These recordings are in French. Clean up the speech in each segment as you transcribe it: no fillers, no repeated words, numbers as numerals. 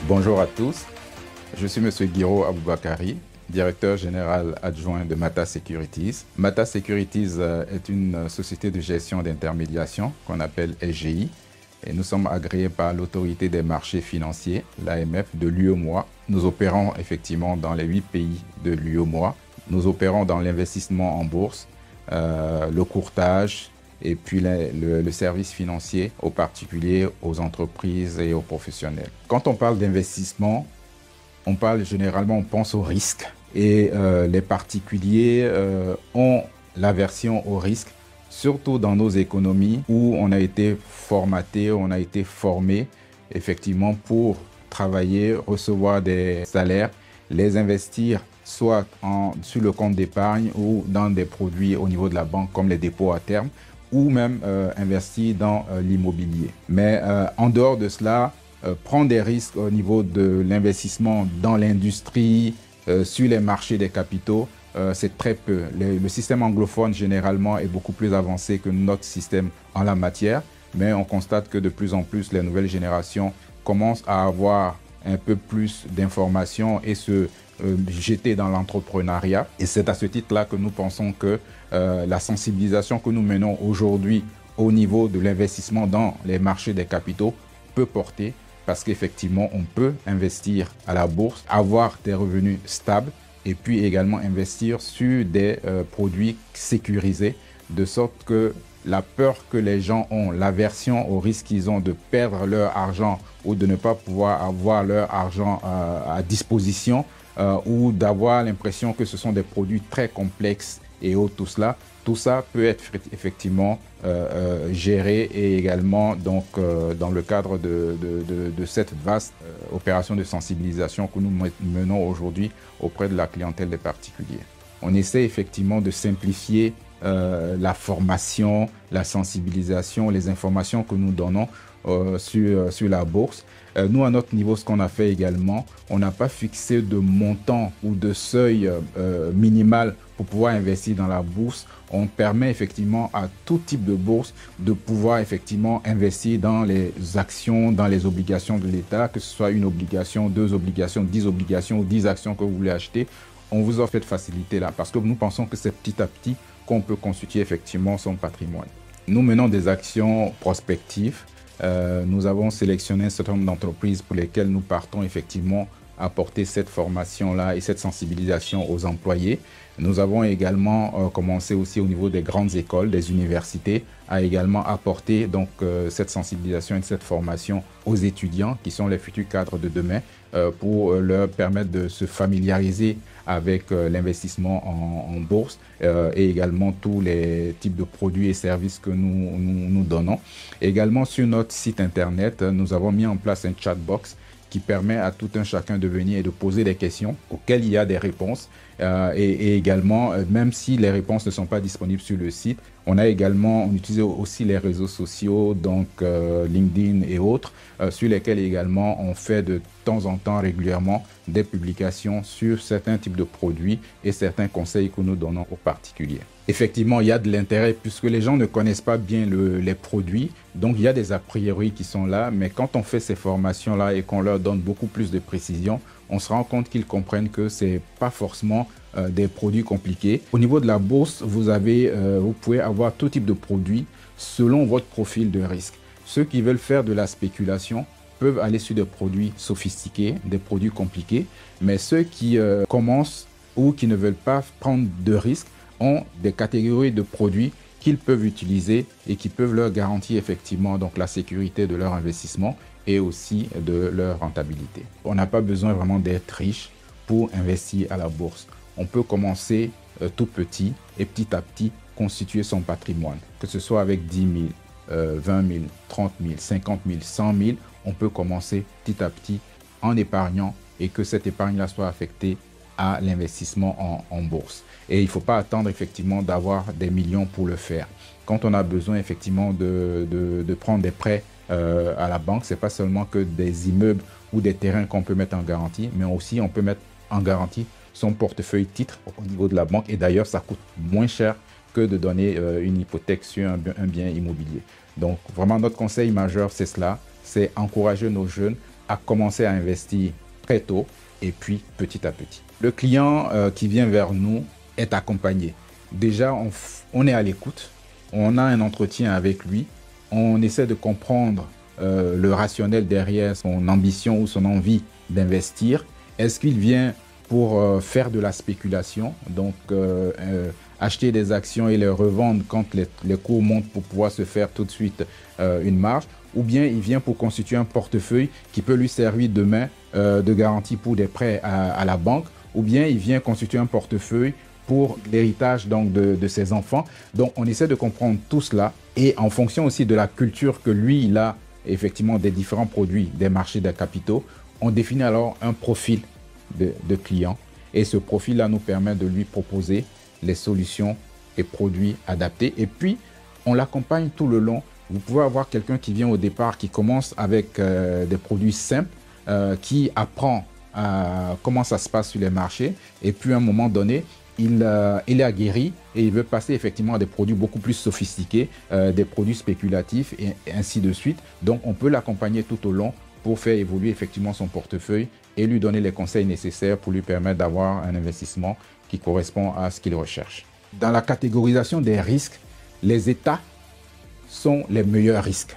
Bonjour à tous, je suis M. Guiro Aboubakari, directeur général adjoint de Mata Securities. Mata Securities est une société de gestion d'intermédiation qu'on appelle SGI et nous sommes agréés par l'autorité des marchés financiers, l'AMF, de l'UEMOA. Nous opérons effectivement dans les 8 pays de l'UEMOA. Nous opérons dans l'investissement en bourse, le courtage, et puis le service financier aux particuliers, aux entreprises et aux professionnels. Quand on parle d'investissement, on parle généralement, on pense au risque. Et les particuliers ont l'aversion au risque, surtout dans nos économies où on a été formaté, on a été formé effectivement pour travailler, recevoir des salaires, les investir soit sur le compte d'épargne ou dans des produits au niveau de la banque comme les dépôts à terme, ou même investir dans l'immobilier. Mais en dehors de cela, prendre des risques au niveau de l'investissement dans l'industrie, sur les marchés des capitaux, c'est très peu. Le système anglophone, généralement, est beaucoup plus avancé que notre système en la matière, mais on constate que de plus en plus, les nouvelles générations commencent à avoir un peu plus d'informations et se jeter dans l'entrepreneuriat. Et c'est à ce titre-là que nous pensons que la sensibilisation que nous menons aujourd'hui au niveau de l'investissement dans les marchés des capitaux peut porter, parce qu'effectivement, on peut investir à la bourse, avoir des revenus stables et puis également investir sur des produits sécurisés, de sorte que la peur que les gens ont, l'aversion au risque qu'ils ont de perdre leur argent ou de ne pas pouvoir avoir leur argent à disposition, ou d'avoir l'impression que ce sont des produits très complexes et autres, tout ça peut être effectivement géré et également donc, dans le cadre de cette vaste opération de sensibilisation que nous menons aujourd'hui auprès de la clientèle des particuliers. On essaie effectivement de simplifier la formation, la sensibilisation, les informations que nous donnons sur la bourse. Nous, à notre niveau, ce qu'on a fait également, on n'a pas fixé de montant ou de seuil minimal pour pouvoir investir dans la bourse. On permet effectivement à tout type de bourse de pouvoir effectivement investir dans les actions, dans les obligations de l'État, que ce soit une obligation, 2 obligations, 10 obligations ou 10 actions que vous voulez acheter. On vous offre cette facilité-là parce que nous pensons que c'est petit à petit qu'on peut constituer effectivement son patrimoine. Nous menons des actions prospectives. Nous avons sélectionné un certain nombre d'entreprises pour lesquelles nous partons effectivement apporter cette formation-là et cette sensibilisation aux employés. Nous avons également commencé aussi au niveau des grandes écoles, des universités, à également apporter donc cette sensibilisation et cette formation aux étudiants qui sont les futurs cadres de demain pour leur permettre de se familiariser avec l'investissement en bourse et également tous les types de produits et services que nous donnons. Également sur notre site internet, nous avons mis en place un chat box qui permet à tout un chacun de venir et de poser des questions auxquelles il y a des réponses. Et également, même si les réponses ne sont pas disponibles sur le site, on utilise aussi les réseaux sociaux, donc LinkedIn et autres, sur lesquels également on fait de temps en temps régulièrement des publications sur certains types de produits et certains conseils que nous donnons aux particuliers. Effectivement, il y a de l'intérêt puisque les gens ne connaissent pas bien les produits, donc il y a des a priori qui sont là, mais quand on fait ces formations-là et qu'on leur donne beaucoup plus de précision, on se rend compte qu'ils comprennent que ce n'est pas forcément des produits compliqués. Au niveau de la bourse, vous pouvez avoir tout type de produits selon votre profil de risque. Ceux qui veulent faire de la spéculation peuvent aller sur des produits sophistiqués, des produits compliqués, mais ceux qui commencent ou qui ne veulent pas prendre de risques ont des catégories de produits qu'ils peuvent utiliser et qui peuvent leur garantir effectivement donc la sécurité de leur investissement et aussi de leur rentabilité. On n'a pas besoin vraiment d'être riche pour investir à la bourse. On peut commencer tout petit et petit à petit constituer son patrimoine, que ce soit avec 10 000, 20 000, 30 000, 50 000, 100 000, on peut commencer petit à petit en épargnant et que cette épargne-là soit affectée à l'investissement en bourse. Et il ne faut pas attendre effectivement d'avoir des millions pour le faire. Quand on a besoin effectivement de prendre des prêts à la banque, ce n'est pas seulement que des immeubles ou des terrains qu'on peut mettre en garantie, mais aussi on peut mettre en garantie son portefeuille titre au niveau de la banque. Et d'ailleurs, ça coûte moins cher que de donner une hypothèque sur un bien immobilier. Donc vraiment, notre conseil majeur, c'est cela, c'est encourager nos jeunes à commencer à investir très tôt et puis petit à petit. Le client qui vient vers nous est accompagné. Déjà, on est à l'écoute, on a un entretien avec lui, on essaie de comprendre le rationnel derrière son ambition ou son envie d'investir. Est-ce qu'il vient pour faire de la spéculation, donc acheter des actions et les revendre quand les cours montent pour pouvoir se faire tout de suite une marge, ou bien il vient pour constituer un portefeuille qui peut lui servir demain de garantie pour des prêts à la banque, ou bien il vient constituer un portefeuille pour l'héritage donc de ses enfants. Donc on essaie de comprendre tout cela et en fonction aussi de la culture que lui il a effectivement des différents produits des marchés des capitaux, on définit alors un profil de client et ce profil là nous permet de lui proposer les solutions et produits adaptés et puis on l'accompagne tout le long. Vous pouvez avoir quelqu'un qui vient au départ qui commence avec des produits simples, qui apprend comment ça se passe sur les marchés et puis à un moment donné il est aguerri et il veut passer effectivement à des produits beaucoup plus sophistiqués, des produits spéculatifs et ainsi de suite. Donc on peut l'accompagner tout au long pour faire évoluer effectivement son portefeuille et lui donner les conseils nécessaires pour lui permettre d'avoir un investissement qui correspond à ce qu'il recherche. Dans la catégorisation des risques, les États sont les meilleurs risques.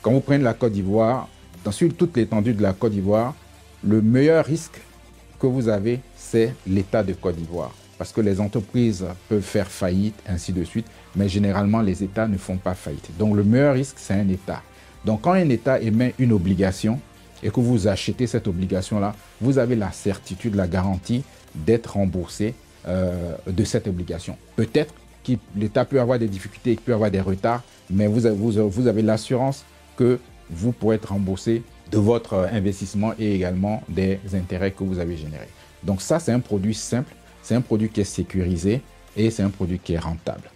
Quand vous prenez la Côte d'Ivoire, sur toute l'étendue de la Côte d'Ivoire, le meilleur risque que vous avez, c'est l'État de Côte d'Ivoire. Parce que les entreprises peuvent faire faillite, ainsi de suite, mais généralement, les États ne font pas faillite. Donc, le meilleur risque, c'est un État. Donc, quand un État émet une obligation et que vous achetez cette obligation-là, vous avez la certitude, la garantie d'être remboursé de cette obligation. Peut-être que l'État peut avoir des difficultés, il peut avoir des retards, mais vous avez l'assurance que vous pourrez être remboursé de votre investissement et également des intérêts que vous avez générés. Donc ça, c'est un produit simple, c'est un produit qui est sécurisé et c'est un produit qui est rentable.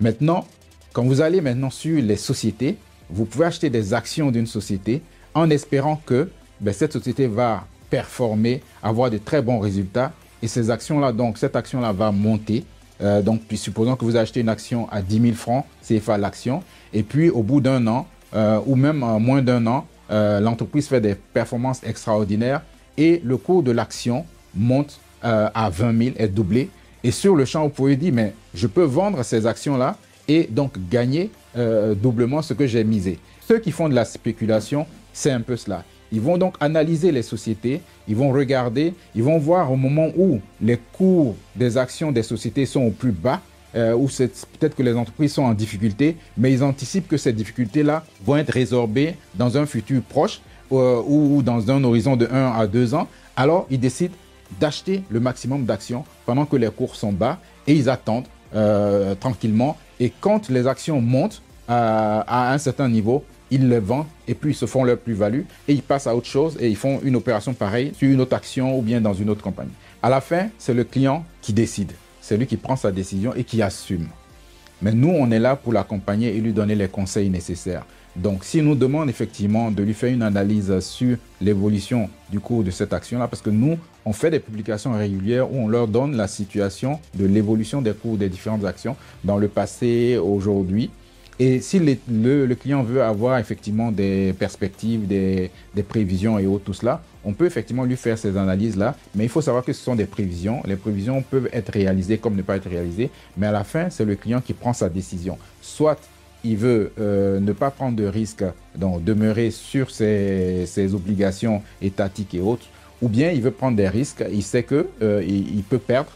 Maintenant, quand vous allez maintenant sur les sociétés, vous pouvez acheter des actions d'une société en espérant que cette société va performer, avoir de très bons résultats et ces actions-là, donc cette action-là va monter. Donc, puis supposons que vous achetez une action à 10 000 francs CFA l'action et puis au bout d'un an ou même moins d'un an, l'entreprise fait des performances extraordinaires et le cours de l'action monte à 20 000, est doublé. Et sur le champ, vous pouvez dire, mais je peux vendre ces actions-là et donc gagner doublement ce que j'ai misé. Ceux qui font de la spéculation, c'est un peu cela. Ils vont donc analyser les sociétés, ils vont regarder, ils vont voir au moment où les cours des actions des sociétés sont au plus bas, où peut-être que les entreprises sont en difficulté, mais ils anticipent que ces difficultés-là vont être résorbées dans un futur proche ou dans un horizon de 1 à 2 ans. Alors, ils décident d'acheter le maximum d'actions pendant que les cours sont bas et ils attendent tranquillement. Et quand les actions montent à un certain niveau, ils les vendent et puis ils se font leur plus-value et ils passent à autre chose et ils font une opération pareille sur une autre action ou bien dans une autre compagnie. À la fin, c'est le client qui décide. C'est lui qui prend sa décision et qui assume. Mais nous, on est là pour l'accompagner et lui donner les conseils nécessaires. Donc, s'il nous demande effectivement de lui faire une analyse sur l'évolution du cours de cette action-là, parce que nous, on fait des publications régulières où on leur donne la situation de l'évolution des cours des différentes actions dans le passé, aujourd'hui. Et si le client veut avoir effectivement des perspectives, des prévisions et autres, tout cela, on peut effectivement lui faire ces analyses-là, mais il faut savoir que ce sont des prévisions. Les prévisions peuvent être réalisées comme ne pas être réalisées, mais à la fin, c'est le client qui prend sa décision. Soit il veut ne pas prendre de risques, donc demeurer sur ses obligations étatiques et autres, ou bien il veut prendre des risques, il sait qu'il peut perdre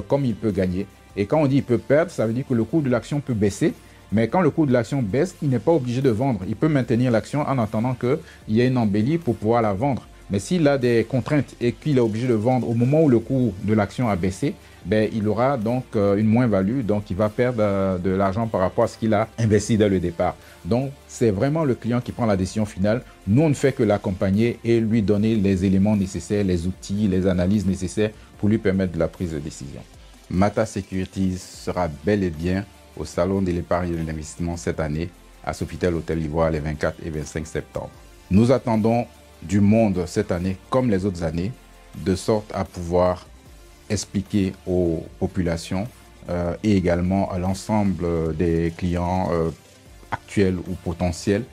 comme il peut gagner. Et quand on dit il peut perdre, ça veut dire que le cours de l'action peut baisser. Mais quand le cours de l'action baisse, il n'est pas obligé de vendre. Il peut maintenir l'action en attendant qu'il y ait une embellie pour pouvoir la vendre. Mais s'il a des contraintes et qu'il est obligé de vendre au moment où le cours de l'action a baissé, il aura donc une moins-value. Donc, il va perdre de l'argent par rapport à ce qu'il a investi dès le départ. Donc, c'est vraiment le client qui prend la décision finale. Nous, on ne fait que l'accompagner et lui donner les éléments nécessaires, les outils, les analyses nécessaires pour lui permettre de la prise de décision. Mata Securities sera bel et bien au Salon de l'épargne et de l'investissement cette année à Sofitel Hôtel Ivoire les 24 et 25 septembre. Nous attendons du monde cette année comme les autres années, de sorte à pouvoir expliquer aux populations et également à l'ensemble des clients actuels ou potentiels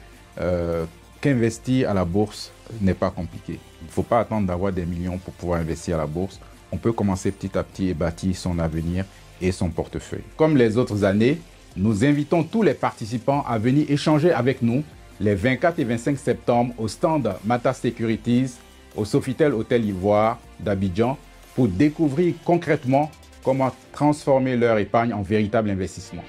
qu'investir à la bourse, n'est pas compliqué. Il ne faut pas attendre d'avoir des millions pour pouvoir investir à la bourse. On peut commencer petit à petit et bâtir son avenir et son portefeuille. Comme les autres années, nous invitons tous les participants à venir échanger avec nous les 24 et 25 septembre au stand Mata Securities au Sofitel Hôtel Ivoire d'Abidjan pour découvrir concrètement comment transformer leur épargne en véritable investissement.